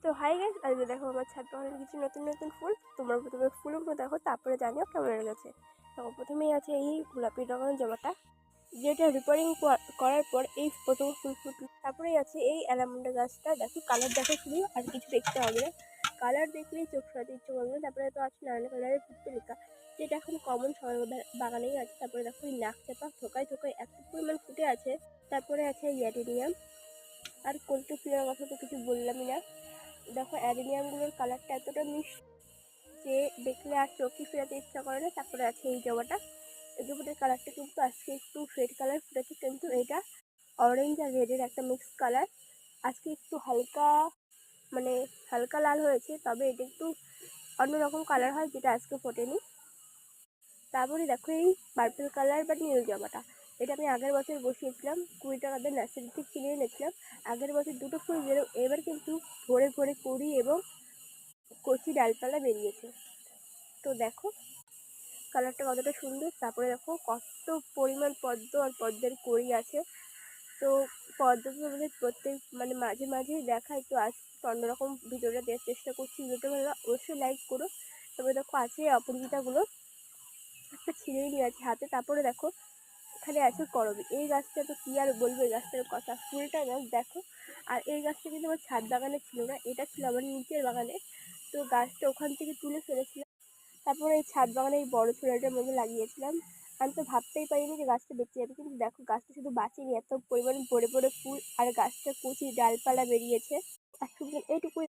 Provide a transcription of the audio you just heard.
তো hi guys, আজকে দেখো আমার ছাদ বাগানের কিছু নতুন নতুন ফুল। তোমরা প্রথমে ফুলগুলো দেখো, তারপরে জানিও কেমন লেগেছে। দেখো, প্রথমেই আছে এই গোলাপি রঙের জবাটা, যেটা রিপেয়ারিং করার পর এই প্রথম ফুল ফুটল। তারপরেই আছে এই অ্যালামন্ডা গাছটা, দেখো কালার দেখো শুধু, আর কিছু দেখতে হবে না, কালার দেখলেই চোখ সরাতে ইচ্ছে করবে। তারপরে তো আছে নানা কালারের পিপলিকা, যেটা এখন কমন সবার বাগানেই আছে। তারপরে দেখো এই নাক চাপা থোকায় থোকায় এত পরিমাণ ফুটে আছে। তারপরে আছে অ্যাডেনিয়াম, আর কোল্টে ফ্লেয়ার কথা তো কিছু বললামই না। দেখো অ্যাডেনিয়ামগুলোর কালারটা এতটা মিষ্টি যে দেখলে আর চোখে ফেরাতে ইচ্ছা করে না। তারপরে আছে এই জবাটা, এই জবাটার কালারটা কিন্তু আজকে একটু রেড কালার ফুটেছে, কিন্তু এটা অরেঞ্জ আর রেডের একটা মিক্স কালার। আজকে একটু হালকা মানে হালকা লাল হয়েছে, তবে এটা একটু অন্যরকম কালার হয়, যেটা আজকে ফোটেনি। তারপরে দেখো এই পার্পল কালার বা নীল জবাটা, এটা আমি আগের বছর বসিয়েছিলাম, 20 টাকা দিয়ে নার্সারি থেকে কিনে এনেছিলাম। আগের বছর দুটো ফুল বেরো, এবার কিন্তু ভরে ভরে কুড়ি এবং কচি ডালপালা বেরিয়েছে। তো দেখো কালারটা কতটা সুন্দর। তারপরে দেখো কত পরিমাণ পদ্ম আর পদ্মের কড়ি আছে। তো পদ্মগুলো আমাদের প্রত্যেক মাঝে মাঝে দেখায়, তো আজ অন্যরকম ভিডিওটা দেওয়ার চেষ্টা করছি। ভিডিওটা ভালো অবশ্যই লাইক করো। তারপরে দেখো আছে অপরাজিতাগুলো, একটা ছিঁড়েই নিয়ে আছে হাতে। তারপরে দেখো এখানে আছে করবী, এই গাছটা তো কি আর বলবো, এই গাছটার কথা, ফুলটা গাছ দেখো। আর এই গাছটা কিন্তু আমার ছাদ বাগানে ছিল না, এটা ছিল আমার নিচের বাগানে। তো গাছটা ওখান থেকে তুলে ফেলেছিলাম, তারপরে এই ছাদ বাগানে এই বড় চুলাটার মধ্যে লাগিয়েছিলাম। আমি তো ভাবতেই পারিনি যে গাছটা বেঁচে যাবে, কিন্তু দেখো গাছটা শুধু বাঁচেনি, এত পরিমাণে ভরে ভরে ফুল আর গাছটা কচি ডালপালা বেরিয়েছে। আজকে এইটুকুই।